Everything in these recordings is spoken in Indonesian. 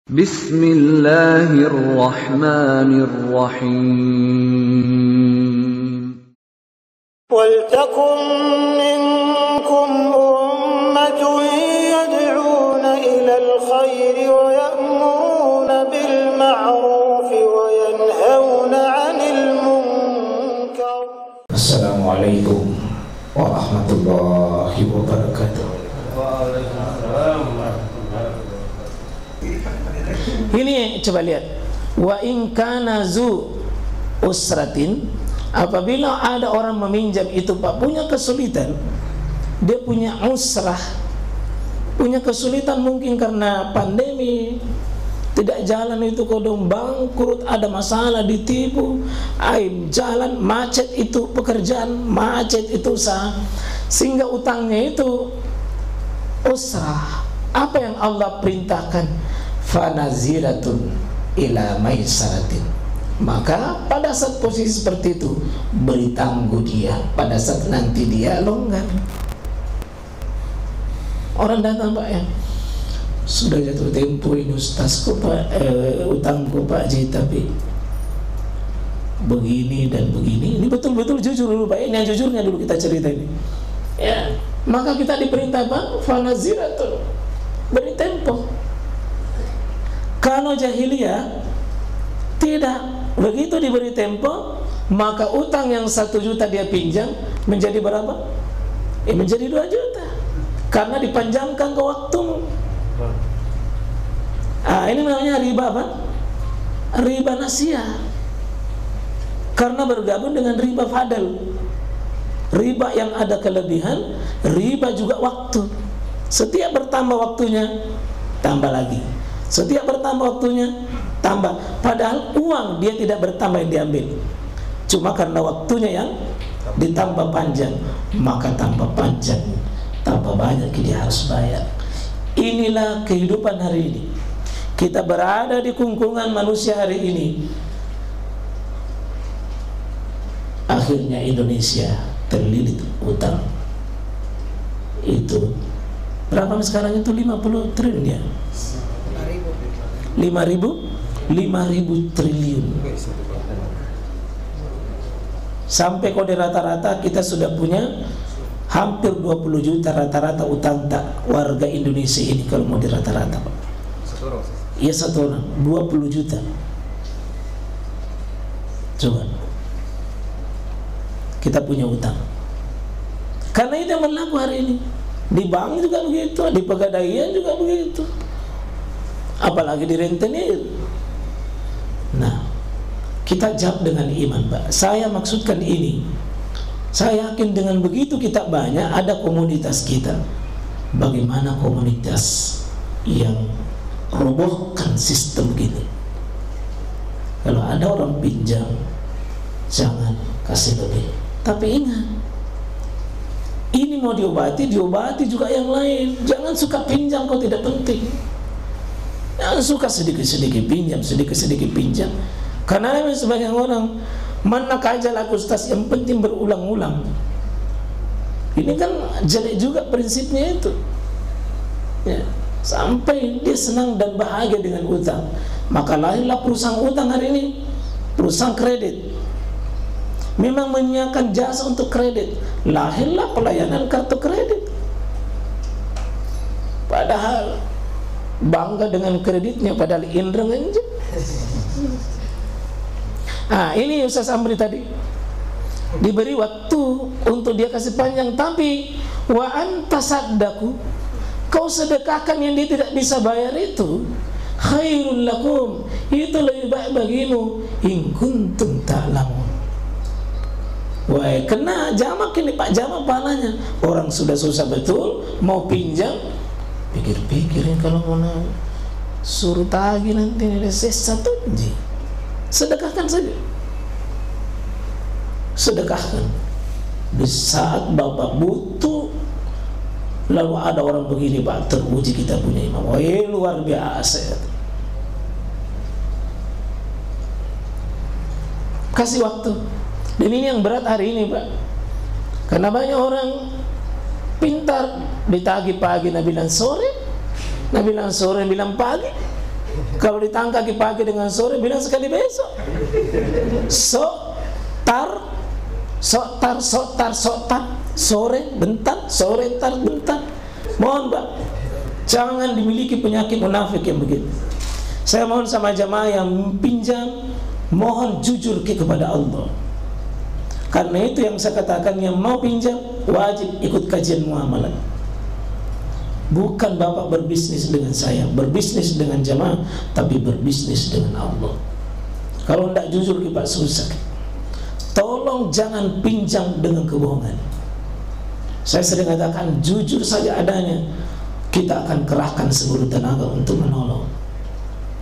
Bismillahirrahmanirrahim. وَلْتَكُنْ مِنْكُمْ أُمَّةٌ يَدْعُونَ إِلَى الْخَيْرِ وَيَأْمُرُونَ بِالْمَعْرُوفِ وَيَنْهَوْنَ عَنِ الْمُنْكَرِ. Assalamualaikum warahmatullahi wabarakatuh. Ini coba lihat. Wa in kana zu usratin, apabila ada orang meminjam itu Pak punya kesulitan, dia punya usrah, punya kesulitan mungkin karena pandemi, tidak jalan itu kodong bangkrut, ada masalah, ditipu, aib jalan, macet itu pekerjaan, macet itu usaha, sehingga utangnya itu usrah. Apa yang Allah perintahkan? Fanaziratun ila maisaratin. Maka pada saat posisi seperti itu, beri tangguh dia pada saat nanti dia longgar. Orang datang, Pak, ya sudah jatuh tempo ini Ustazku Pak, utangku Pak Ji, tapi begini dan begini. Ini betul-betul jujur dulu Pak, ini yang jujurnya dulu kita cerita ini ya. Maka kita diperintah Pak, fanaziratun, beri tempo. Kalau jahiliyah tidak, begitu diberi tempo, maka utang yang 1 juta dia pinjam menjadi berapa? Menjadi 2 juta, karena dipanjangkan ke waktu. Ini namanya riba apa? Riba nasiah, karena bergabung dengan riba fadal. Riba yang ada kelebihan, riba juga waktu. Setiap bertambah waktunya, tambah lagi. Setiap bertambah waktunya, tambah. Padahal uang dia tidak bertambah yang diambil, cuma karena waktunya yang ditambah panjang, maka tambah panjang, tambah banyak dia harus bayar. Inilah kehidupan hari ini. Kita berada di kungkungan manusia hari ini. Akhirnya Indonesia terlilit utang. Itu berapa sekarang itu? 50 triliun ya? 5.000 triliun. Sampai kode rata-rata kita sudah punya hampir 20 juta rata-rata utang tak warga Indonesia ini kalau mau dirata-rata Pak. Iya, 1 orang 20 juta. Coba kita punya utang. Karena itu yang berlaku hari ini. Di bank juga begitu, di pegadaian juga begitu, apalagi di rentenir. Nah, kita jawab dengan iman Pak. Saya maksudkan ini, saya yakin dengan begitu kita banyak, ada komunitas kita. Bagaimana komunitas yang robohkan sistem gini? Kalau ada orang pinjam, jangan kasih lebih. Tapi ingat, ini mau diobati juga yang lain. Jangan suka pinjam kalau tidak penting. Jangan suka sedikit-sedikit pinjam, sedikit-sedikit pinjam. Karena sebagian orang, mana aja lah Ustaz, yang penting berulang-ulang. Ini kan jelek juga prinsipnya itu ya. Sampai dia senang dan bahagia dengan utang, maka lahirlah perusahaan utang hari ini, perusahaan kredit. Memang menyiapkan jasa untuk kredit, lahirlah pelayanan kartu kredit. Padahal bangga dengan kreditnya, padahal indreng aja. Ini Ustaz Amri tadi diberi waktu untuk dia kasih panjang, tapi wa antasaddaku, kau sedekahkan yang dia tidak bisa bayar itu, khairul lakum, itu lebih baik bagimu, in kuntum ta'lamun. Wah, kena jamak ini Pak, jamak pahalanya. Orang sudah susah betul mau pinjam, pikir-pikirin kalau mau suruh tagih nanti ada sesat aja. Sedekahkan saja, sedekahkan. Di saat Bapak butuh, lalu ada orang begini Pak, teruji kita punya imam. Wah, luar biasa. Kasih waktu. Dan ini yang berat hari ini Pak, karena banyak orang pintar ditagih pagi, nah bilang sore, nah bilang sore, bilang pagi. Kalau ditangkap pagi dengan sore bilang sekali besok. Soktar, sore bentar, sore tar bentar. Mohon Pak, jangan dimiliki penyakit munafik yang begitu. Saya mohon sama jamaah yang pinjam, mohon jujur kepada Allah. Karena itu yang saya katakan, yang mau pinjam wajib ikut kajian muamalah. Bukan Bapak berbisnis dengan saya, berbisnis dengan jamaah, tapi berbisnis dengan Allah. Kalau tidak jujur kita susah. Tolong jangan pinjam dengan kebohongan. Saya sering katakan, jujur saja adanya, kita akan kerahkan seluruh tenaga untuk menolong.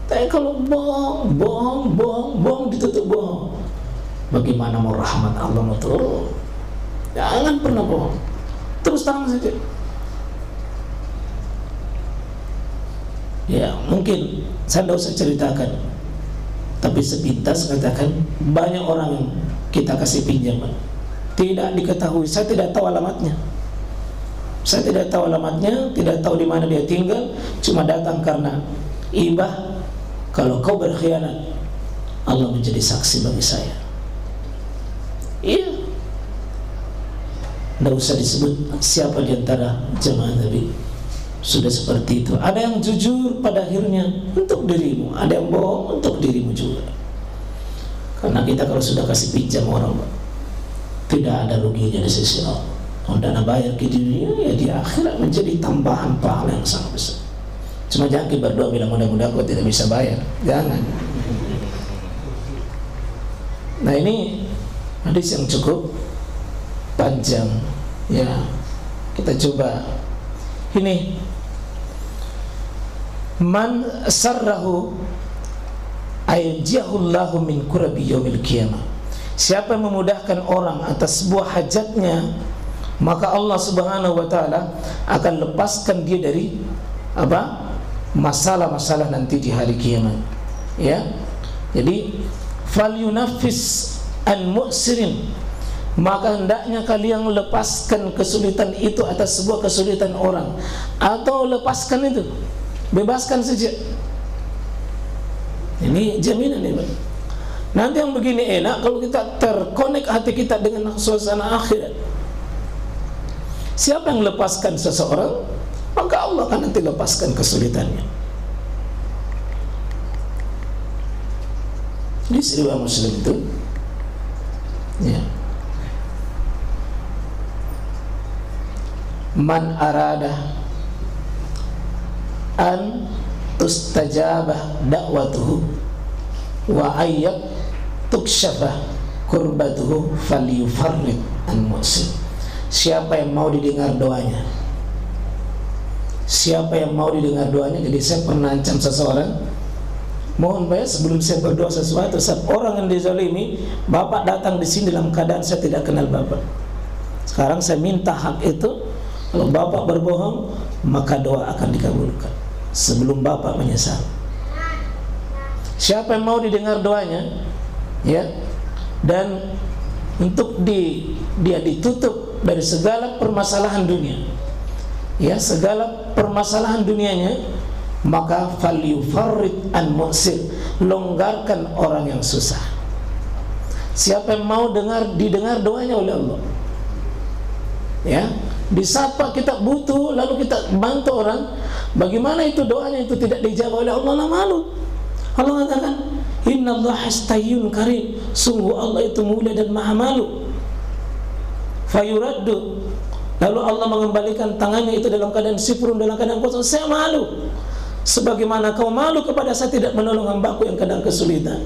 Tapi kalau bohong ditutup bohong, bagaimana mau rahmat Allah mau turun? Jangan pernah bohong. Terus terang saja. Ya mungkin saya tidak usah ceritakan, tapi sepintas katakan, banyak orang yang kita kasih pinjaman tidak diketahui. Saya tidak tahu alamatnya. Saya tidak tahu alamatnya, tidak tahu di mana dia tinggal, cuma datang karena ibah. Kalau kau berkhianat, Allah menjadi saksi bagi saya. Iya. Tidak usah disebut siapa di antara jemaah Nabi. Sudah seperti itu. Ada yang jujur pada akhirnya untuk dirimu, ada yang bohong untuk dirimu juga. Karena kita kalau sudah kasih pinjam orang, tidak ada ruginya di sisi Allah. Kalau dana bayar ke dunia, ya di akhirat menjadi tambahan pahala yang sangat besar. Cuma jangan kita berdoa bilang mudah-mudahan kau tidak bisa bayar. Jangan. Nah ini hadis yang cukup panjang. Ya, kita coba. Ini man sarrahu ayjahullahu min kurabi yaumil qiyamah. Siapa yang memudahkan orang atas sebuah hajatnya, maka Allah Subhanahu wa taala akan lepaskan dia dari apa? Masalah-masalah nanti di hari kiamat. Ya. Jadi falyunaffis an mu'sirin, maka hendaknya kalian lepaskan kesulitan itu atas sebuah kesulitan orang, atau lepaskan itu, bebaskan saja. Ini jaminan ya Pak. Nanti yang begini enak kalau kita terkonek hati kita dengan suasana akhirat. Siapa yang lepaskan seseorang, maka Allah akan nanti lepaskan kesulitannya. Di riwayat Muslim itu, ya. Man arada an tustajabah da'watuhu wa ayyat tukshafah kurbatuhu falyufarrid an mu'sin. Siapa yang mau didengar doanya, siapa yang mau didengar doanya. Jadi saya pernah ancam seseorang, mohon Pak, sebelum saya berdoa sesuatu, orang yang dizalimi, Bapak datang di sini dalam keadaan saya tidak kenal Bapak. Sekarang saya minta hak itu. Kalau Bapak berbohong, maka doa akan dikabulkan sebelum Bapak menyesal. Siapa yang mau didengar doanya, ya, dan untuk dia ditutup dari segala permasalahan dunia, ya, segala permasalahan dunianya, maka falyufarrid an mu'sir, longgarkan orang yang susah. Siapa yang mau didengar doanya oleh Allah, ya, disapa kita butuh lalu kita bantu orang, bagaimana itu doanya itu tidak dijawab oleh Allah, lah malu. Allah katakan, innallaha hastayyun karim, sungguh Allah itu mulia dan maha malu. Fayuraddu, lalu Allah mengembalikan tangannya itu dalam keadaan sifrun, dalam keadaan kosong. Saya malu, sebagaimana kau malu kepada saya tidak menolong hambaku yang kadang kesulitan.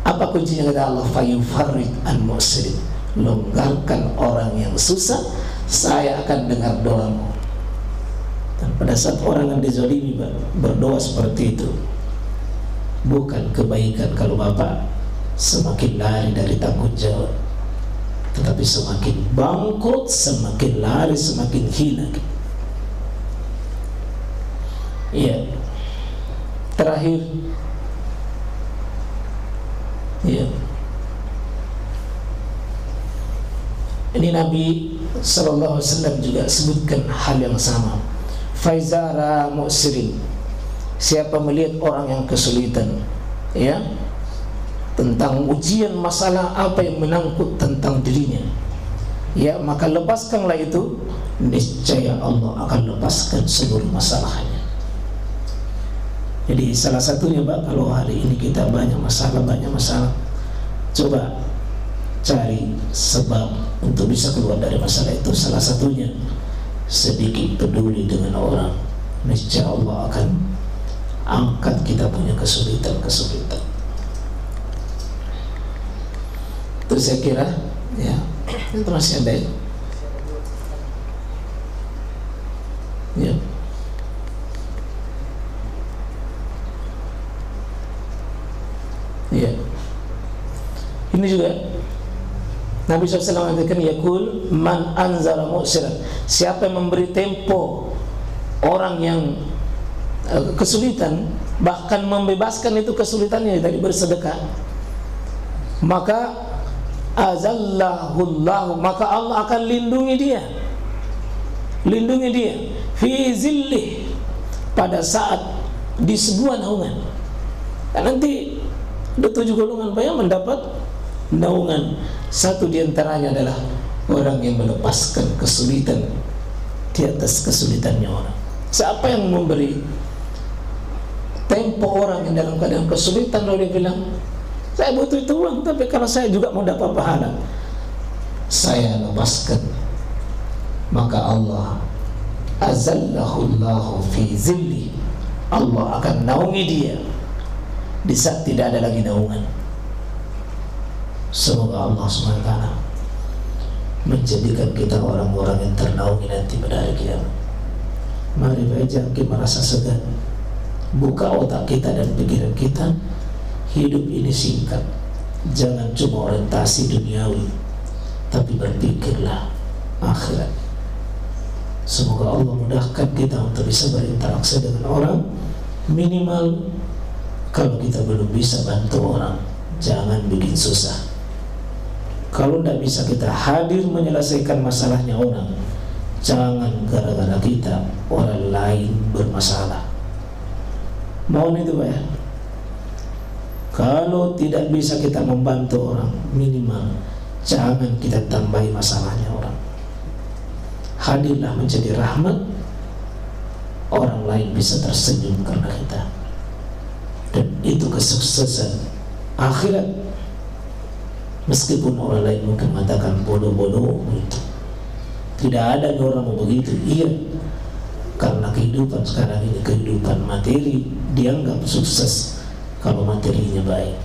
Apa kuncinya? Kata Allah, fayufarrid an mu'sirin, longgarkan orang yang susah, saya akan dengar doamu. Dan pada saat orang yang dizalimi berdoa seperti itu, bukan kebaikan kalau Bapak semakin lari dari tanggung jawab, tetapi semakin bangkrut, semakin lari, semakin hilang. Iya. Terakhir, iya, ini Nabi SAW juga sebutkan hal yang sama. Faizara mu'sirin, siapa melihat orang yang kesulitan, ya, tentang ujian masalah apa yang menangkut tentang dirinya, ya, maka lepaskanlah itu, niscaya Allah akan lepaskan seluruh masalahnya. Jadi salah satunya, Pak, kalau hari ini kita banyak masalah, coba cari sebab untuk bisa keluar dari masalah itu. Salah satunya sedikit peduli dengan orang, niscaya Allah akan angkat kita punya kesulitan. Itu saya kira, ya, itu masih ada, ya. Ya. Ini juga Nabi SAW mengatakan, yakul man anzara mu'siran, siapa yang memberi tempo orang yang kesulitan, bahkan membebaskan itu kesulitannya dari bersedekah, maka azallahullahu, maka Allah akan lindungi dia fi zillih, pada saat di sebuah naungan. Dan nanti ada 7 golongan yang mendapat naungan. Satu diantaranya adalah orang yang melepaskan kesulitan di atas kesulitannya orang. Siapa yang memberi tempo orang yang dalam keadaan kesulitan, lalu dia bilang, saya butuh itu uang, tapi kalau saya juga mau dapat pahala, saya lepaskan, maka Allah azallahullahu fi zilli, Allah akan naungi dia di saat tidak ada lagi naungan. Semoga Allah SWT menjadikan kita orang-orang yang ternaungi nanti pada hari kiamat. Mari jangan kita merasa segan, buka otak kita dan pikiran kita. Hidup ini singkat, jangan cuma orientasi duniawi, tapi berpikirlah akhirat. Semoga Allah mudahkan kita untuk bisa berinteraksi dengan orang. Minimal kalau kita belum bisa bantu orang, jangan bikin susah. Kalau tidak bisa kita hadir menyelesaikan masalahnya orang, jangan gara-gara kita orang lain bermasalah. Mohon itu, Pak, ya. Kalau tidak bisa kita membantu orang, minimal jangan kita tambahi masalahnya orang. Hadirlah menjadi rahmat, orang lain bisa tersenyum karena kita. Dan itu kesuksesan akhirat. Meskipun orang lain mungkin mengatakan bodoh-bodoh itu, tidak ada orang mau begitu. Iya, karena kehidupan sekarang ini kehidupan materi, dianggap sukses kalau materinya baik.